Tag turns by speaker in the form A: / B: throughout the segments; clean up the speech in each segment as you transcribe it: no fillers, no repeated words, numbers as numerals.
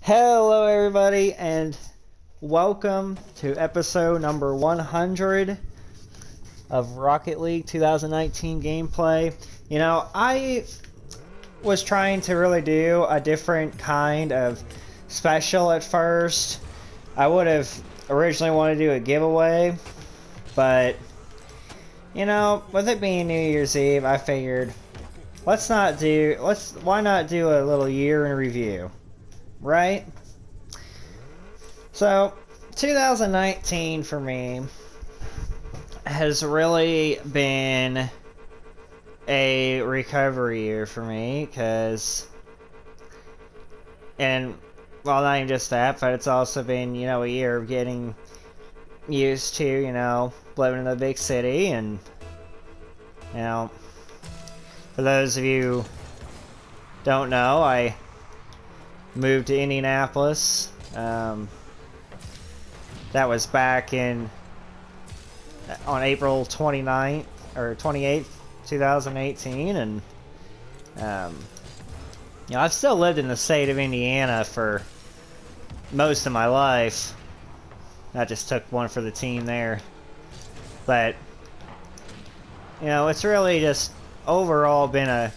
A: Hello, everybody, and welcome to episode number 100 of Rocket League 2019 gameplay. You know, I was trying to really do a different kind of special at first. I would have originally wanted to do a giveaway, but, you know, with it being New Year's Eve, I figured, why not do a little year in review? Right? So, 2019 for me has really been a recovery year for me, and well, not even just that, but it's also been, you know, a year of getting used to, you know, living in a big city. And, you know, for those of you who don't know, I moved to Indianapolis. That was back on April 29th or 28th, 2018, and you know, I've still lived in the state of Indiana for most of my life. I just took one for the team there, but you know, it's really just overall been a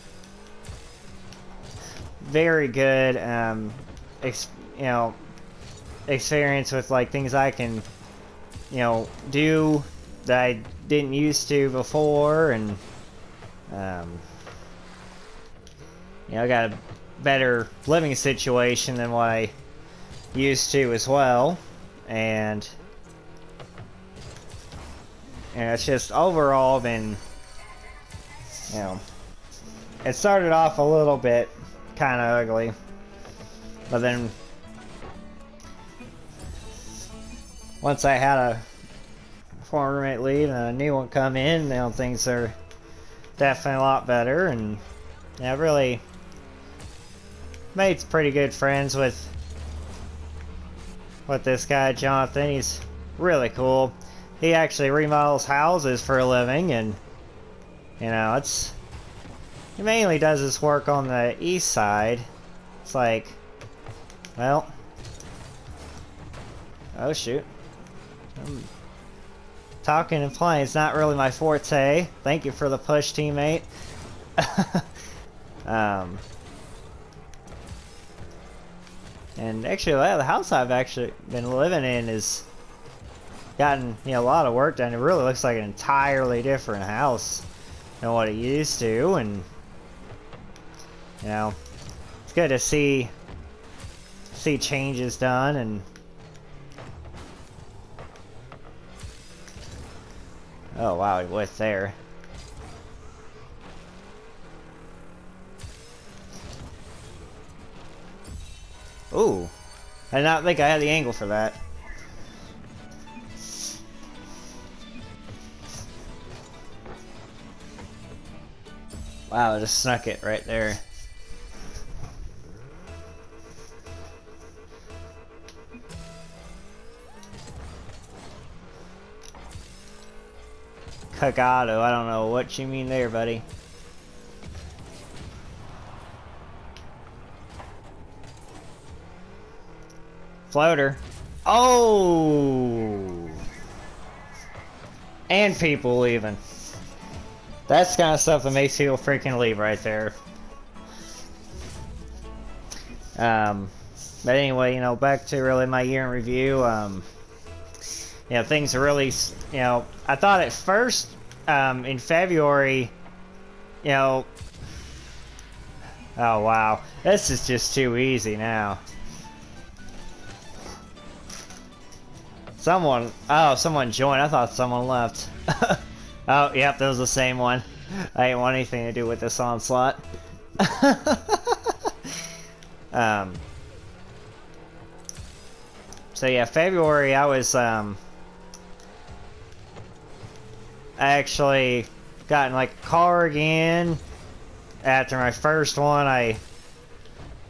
A: very good experience with like things I can, you know, do that I didn't used to before, and you know, I got a better living situation than what I used to as well, and it's just overall been, you know, it started off a little bit kind of ugly, but then once I had a former roommate leave and a new one come in, you know, things are definitely a lot better, and yeah, I've really made pretty good friends with this guy Jonathan. He's really cool. He actually remodels houses for a living, and you know, he mainly does his work on the east side. It's like, well, oh shoot. Talking and playing is not really my forte. Thank you for the push, teammate. And actually, the house I've actually been living in has gotten, you know, a lot of work done. It really looks like an entirely different house than what it used to, and you know, it's good to see changes done. And oh wow, he went there. Ooh, I did not think I had the angle for that. Wow, I just snuck it right there. Cagado, I don't know what you mean there, buddy. Floater. Oh! And people leaving. That's the kind of stuff that makes people freaking leave right there. But anyway, you know, back to really my year in review. You know, things are really, you know, I thought at first, in February, you know, oh wow, this is just too easy now. Someone joined. I thought someone left. Oh, yep, that was the same one. I didn't want anything to do with this onslaught. So yeah, February I was, I actually got in like a car again. After my first one, I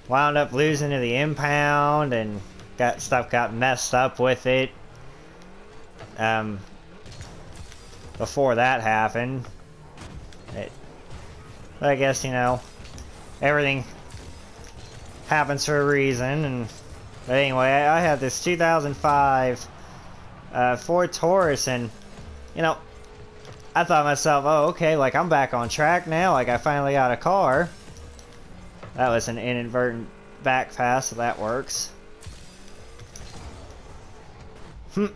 A: wound up losing to the impound and got messed up with it. Before that happened, but
B: I guess, you know, everything happens for a reason, and
A: But anyway, I had this 2005 Ford Taurus, and you know, I thought to myself, oh, okay, like I'm back on track now. Like I finally got a car. That was an inadvertent back pass, so that works. Oh,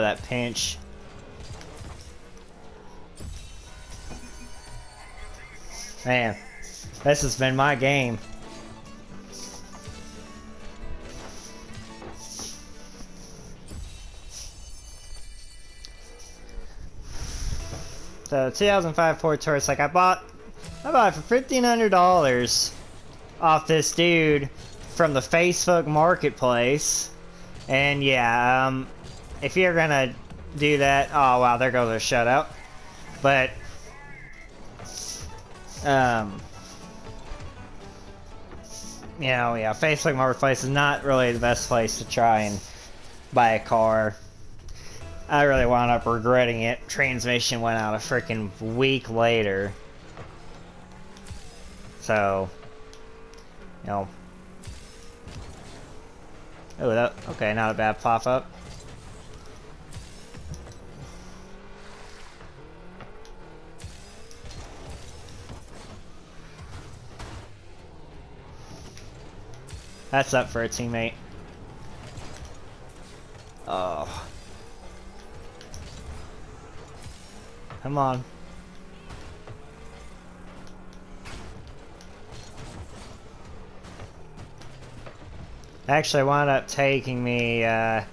A: that pinch. Man, this has been my game. So 2005 Ford Taurus, like I bought it for $1,500 off this dude from the Facebook Marketplace, and yeah, if you're gonna do that, oh wow, there goes a shutout. But you know, yeah, Facebook Marketplace is not really the best place to try and buy a car. I really wound up regretting it. Transmission went out a freaking week later. So, you know. Oh, that, okay, not a bad pop-up. That's up for a teammate. Oh. Come on. Actually wound up taking me a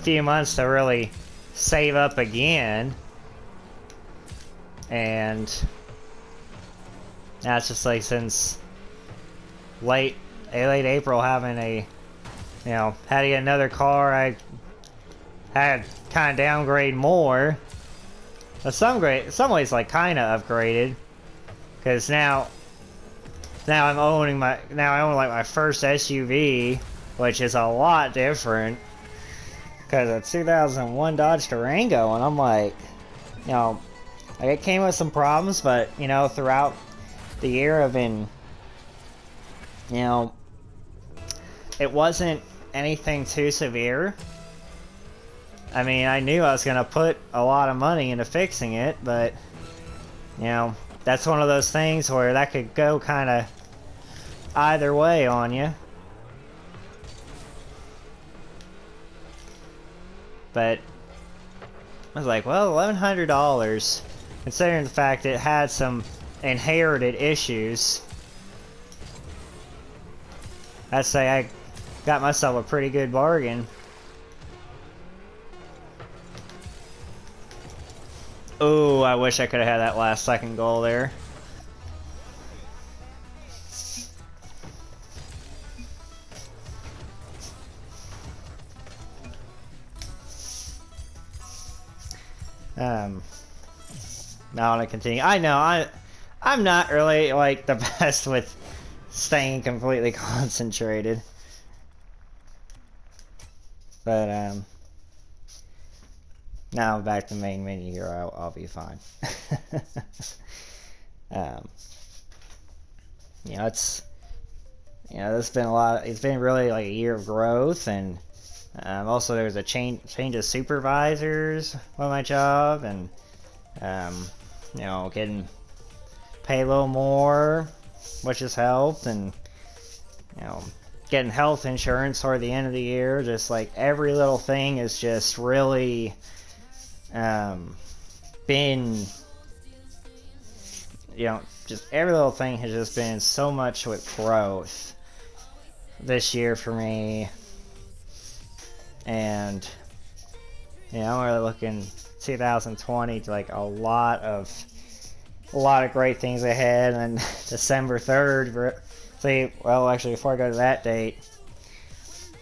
A: few months to really save up again. And now it's just like since late April having had to get another car. I had to kind of downgrade more. But some ways like kind of upgraded, because now I own like my first SUV, which is a lot different. Because a 2001 Dodge Durango, and I'm like, like it came with some problems, but throughout the year I've been, it wasn't anything too severe. I mean, I knew I was going to put a lot of money into fixing it, but, that's one of those things where that could go kind of either way on you. But I was like, well, $1,100, considering the fact it had some inherited issues. I'd say I got myself a pretty good bargain. Oh, I wish I could have had that last second goal there. Now I want to continue. I know I'm not really like the best with staying completely concentrated, but now back to the main menu here. I'll be fine. It's been a lot. It's been really like a year of growth, and also there was a change of supervisors on my job, and getting paid a little more, which has helped, and getting health insurance toward the end of the year. Just like every little thing is just really been, just every little thing has just been so much with growth this year for me. And I'm really looking 2020 to like a lot of great things ahead. And December 3rd, actually before I go to that date,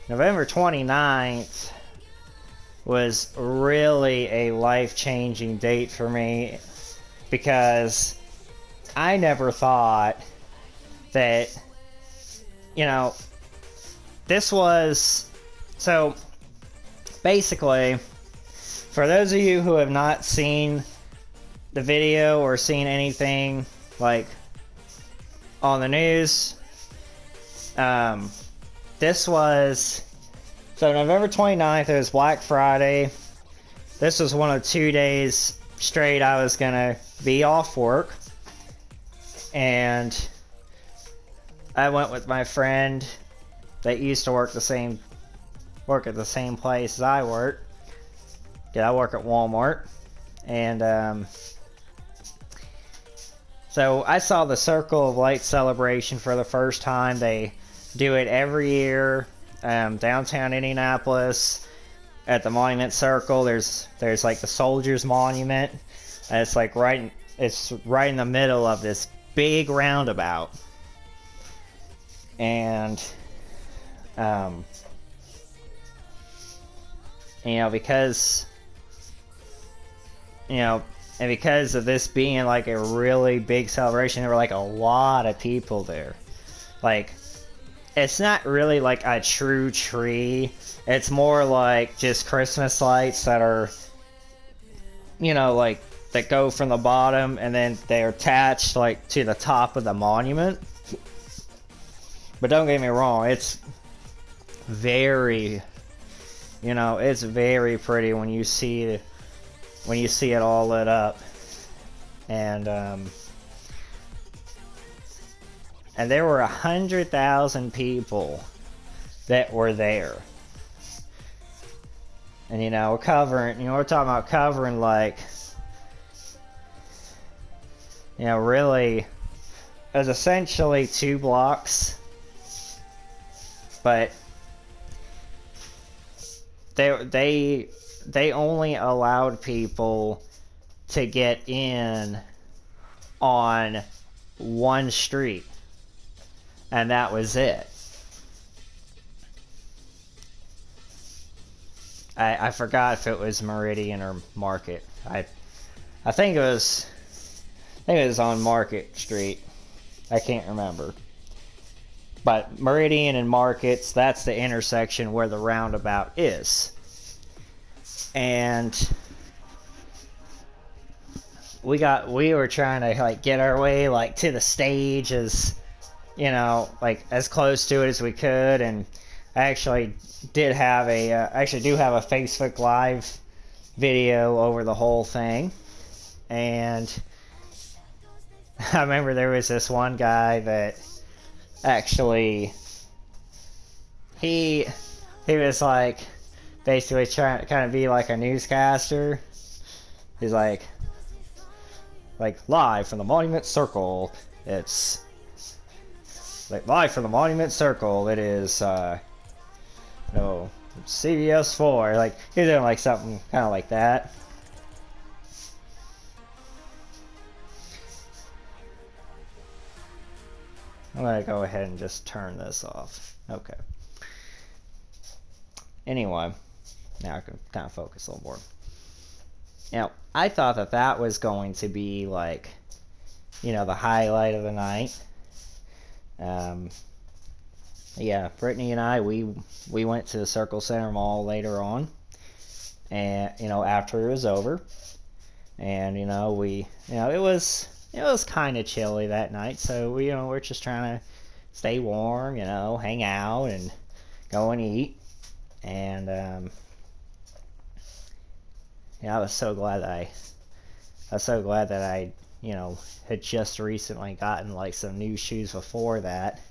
A: November 29th was really a life-changing date for me, because I never thought that, this was, so basically, for those of you who have not seen the video or seen anything like on the news, this was, so November 29th, it was Black Friday. This was one of 2 days straight I was gonna be off work, and I went with my friend that used to work at the same place as I work. Yeah, I work at Walmart, and so I saw the Circle of Light celebration for the first time. They do it every year, downtown Indianapolis, at the Monument Circle. There's like the Soldiers Monument, and it's like right in the middle of this big roundabout, and because and because of this being like a really big celebration, there were like a lot of people there. Like, it's not really like a true tree. It's more like just Christmas lights that are, like, that go from the bottom and then they're attached like to the top of the monument. But don't get me wrong, it's very, it's very pretty when you see it all lit up. And there were 100,000 people that were there. And we're talking about covering like, really, it was essentially 2 blocks, but they only allowed people to get in on one street, and that was it. I forgot if it was Meridian or Market. I think it was on Market Street. I can't remember. But Meridian and Markets, that's the intersection where the roundabout is. And we were trying to like get our way like to the stage as like as close to it as we could, and I actually do have a Facebook Live video over the whole thing. And I remember there was this one guy that actually he was like basically trying to kind of be like a newscaster. He's like live from the Monument Circle. It's like live from the Monument Circle. It is CBS 4. Like he's doing like something kind of like that. I'm gonna go ahead and just turn this off. Okay. Anyway, now I can kind of focus a little more. I thought that was going to be like, the highlight of the night. Yeah, Brittany and I, we went to the Circle Center Mall later on, and after it was over, and it was kind of chilly that night, so we're just trying to stay warm, hang out and go and eat. And I was so glad that I had just recently gotten like some new shoes before that.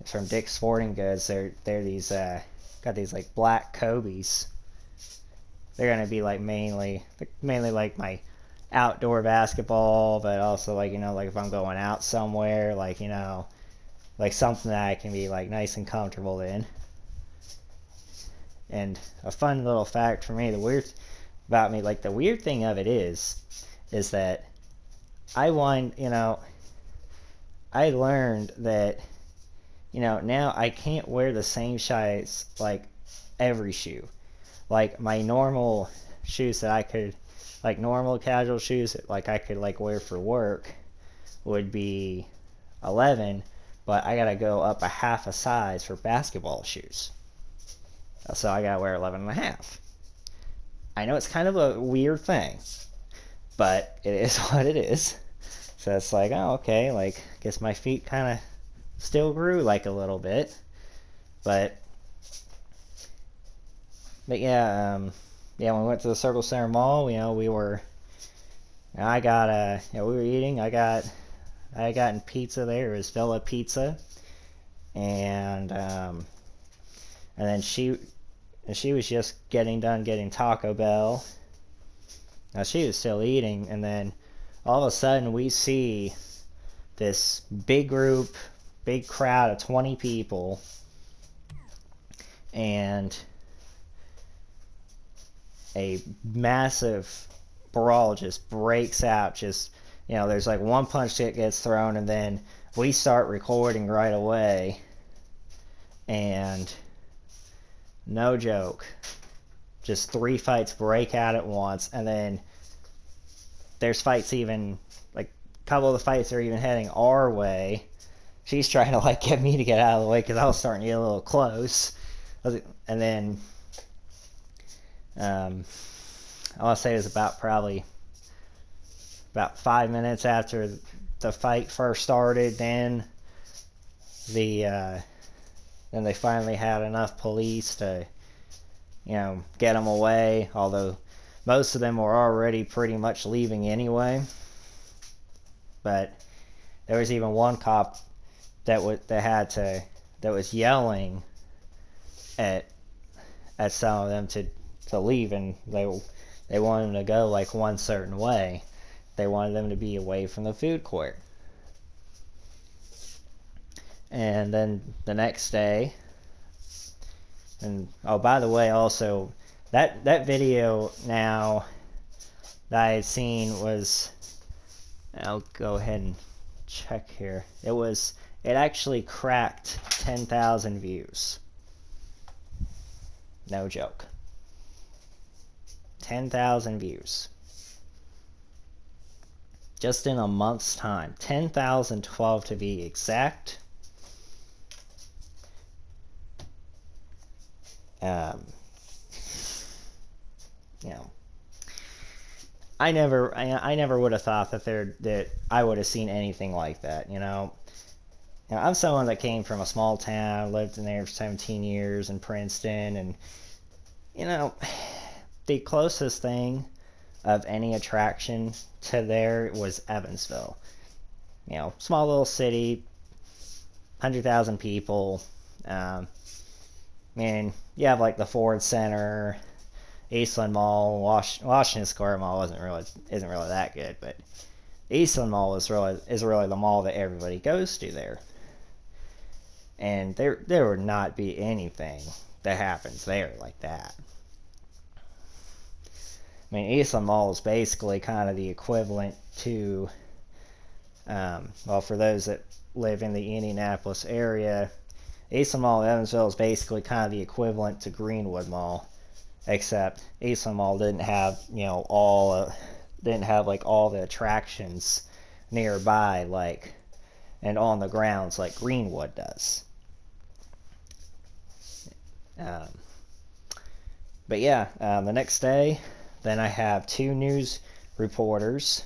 A: It's from Dick's Sporting Goods. They're these got these like black Kobe's. They're gonna be like mainly like my outdoor basketball, but also like like if I'm going out somewhere, like like something that I can be like nice and comfortable in. And a fun little fact for me, the weird thing of it is that I learned that now I can't wear the same size like every shoe. Like my normal shoes that I could, like normal casual shoes that like I could like wear for work would be 11, but I gotta go up a half a size for basketball shoes. So I gotta wear 11 and a half. I know it's kind of a weird thing, but it is what it is. So it's like, oh, okay, like, guess my feet kind of still grew like a little bit, but yeah, yeah, when we went to the Circle Center Mall, we were eating. I gotten pizza there. It was Villa Pizza, and then she was just getting done getting Taco Bell. Now she was still eating, and then all of a sudden we see this big crowd of 20 people, and a massive brawl just breaks out. Just, there's like one punch that gets thrown, and then we start recording right away, and no joke, just 3 fights break out at once, and then there's fights even, like, a couple of the fights are even heading our way. She's trying to, like, get me to get out of the way because I was starting to get a little close. And then I want to say it was probably about 5 minutes after the fight first started, then they finally had enough police to, get them away, although most of them were already pretty much leaving anyway. But there was even one cop that was yelling at some of them to leave, and they wanted them to go like one certain way. They wanted them to be away from the food court. And then the next day, and oh, by the way, also that video now that I had seen was, I'll go ahead and check here. It actually cracked 10,000 views. No joke. 10,000 views. Just in a month's time. 10,012 to be exact. I never would have thought that I would have seen anything like that. I'm someone that came from a small town, lived in there for 17 years in Princeton, and the closest thing of any attraction to there was Evansville. Small little city, 100,000 people. And you have like the Ford Center, Eastland Mall, Washington Square Mall isn't really that good, but Eastland Mall is really the mall that everybody goes to there. And there would not be anything that happens there like that. I mean, Eastland Mall is basically kind of the equivalent to, for those that live in the Indianapolis area, Eastland Mall in Evansville is basically kind of the equivalent to Greenwood Mall, except Eastland Mall didn't have all the attractions nearby and on the grounds like Greenwood does. But yeah, the next day, then I have 2 news reporters.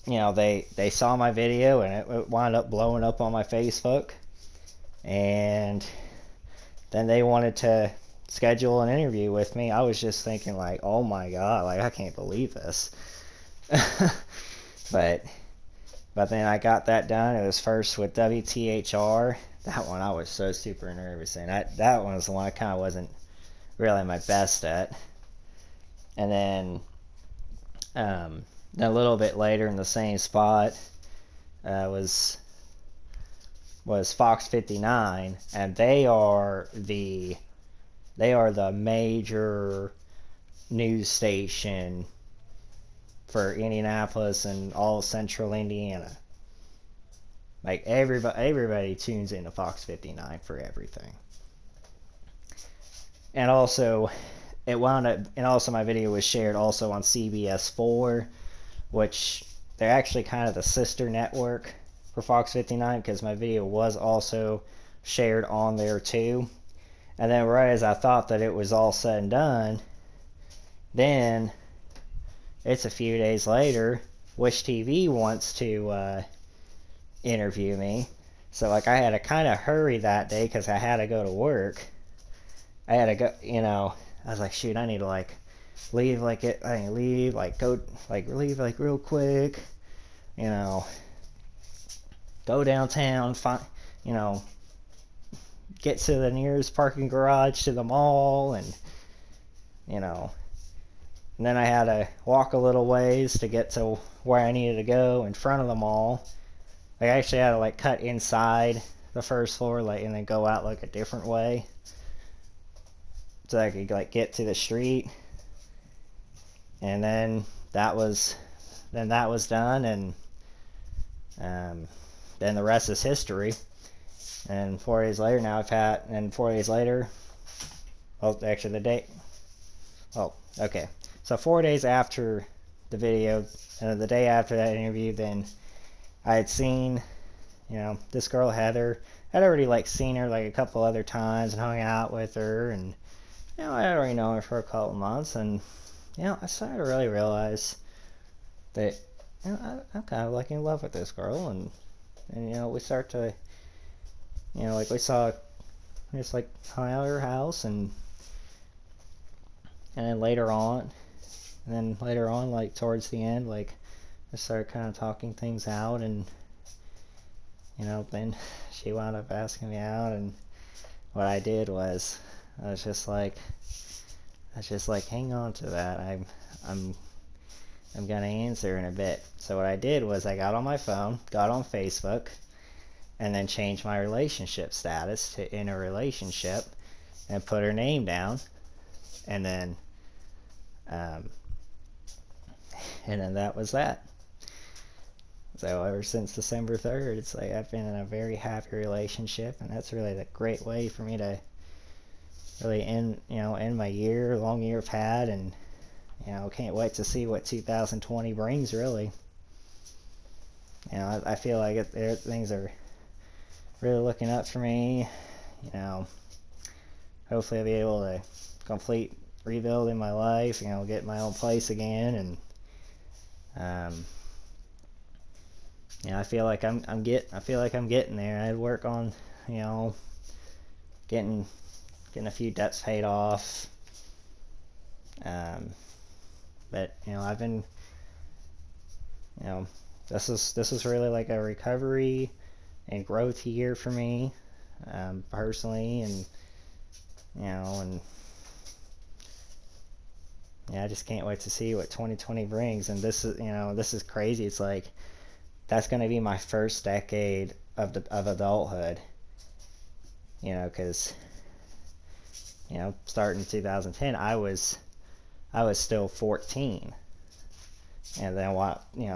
A: They saw my video and it wound up blowing up on my Facebook. And then they wanted to schedule an interview with me. I was just thinking like, oh my god, like I can't believe this. But then I got that done. It was first with WTHR. That one I was so super nervous, and that one was the one I kind of wasn't really my best at. And then a little bit later in the same spot was Fox 59, and they are the major news station for Indianapolis and all of central Indiana. Like everybody tunes into Fox 59 for everything. And also my video was shared also on CBS 4, which they're actually kind of the sister network for Fox 59, because my video was also shared on there too. And then right as I thought that it was all said and done, then it's a few days later. Wish TV wants to interview me. So like I had to kind of hurry that day because I had to go to work. I had to go, I was like, shoot, I need to like leave real quick, go downtown, get to the nearest parking garage to the mall, and and then I had to walk a little ways to get to where I needed to go in front of the mall. Like, I actually had to like cut inside the first floor, and then go out like a different way so I could like get to the street. And then that was done, and then the rest is history. And 4 days later, well, actually the date. Oh, okay. So 4 days after the video, the day after that interview, then I had seen, this girl Heather. I'd already like seen her like a couple other times and hung out with her, and I had already known her for a couple months, and I started to really realize that I'm kind of like in love with this girl, and we start to, like we saw, just like hung out at her house, and then later on, like towards the end, like I started kind of talking things out, and then she wound up asking me out, and what I did was I was just like, hang on to that. I'm gonna answer in a bit. So what I did was I got on my phone, got on Facebook, and then changed my relationship status to in a relationship, and put her name down, and then that was that. So ever since December 3rd, it's like I've been in a very happy relationship, and that's really a great way for me to really end my long year I've had, and can't wait to see what 2020 brings, really. I feel like things are really looking up for me. Hopefully I'll be able to complete rebuilding my life, get my own place again, and I feel like I'm getting there. I'd work on getting a few debts paid off, but I've been this is really like a recovery and growth year for me, personally, and I just can't wait to see what 2020 brings. And this is crazy. It's like that's going to be my first decade of adulthood, because starting in 2010, I was still 14, and then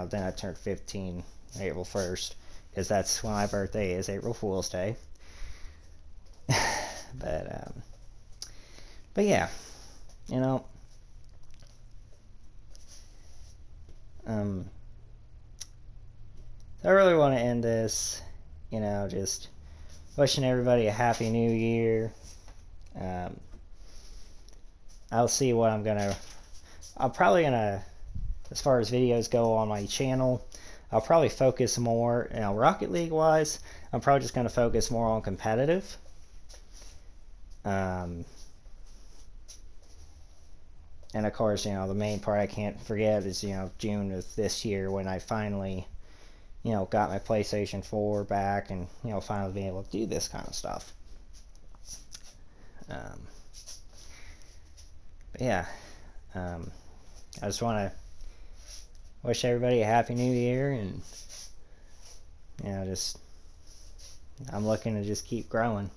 A: then I turned 15 April 1st, because that's when my birthday is, April Fool's Day. but yeah, I really want to end this, just wishing everybody a happy new year. I'll see what I'm probably gonna, as far as videos go on my channel, I'll probably focus more, Rocket League wise, I'm probably just gonna focus more on competitive. And of course, the main part I can't forget is, June of this year, when I finally, got my PlayStation 4 back, and, finally being able to do this kind of stuff. But yeah, I just want to wish everybody a happy new year, and, I'm looking to just keep growing.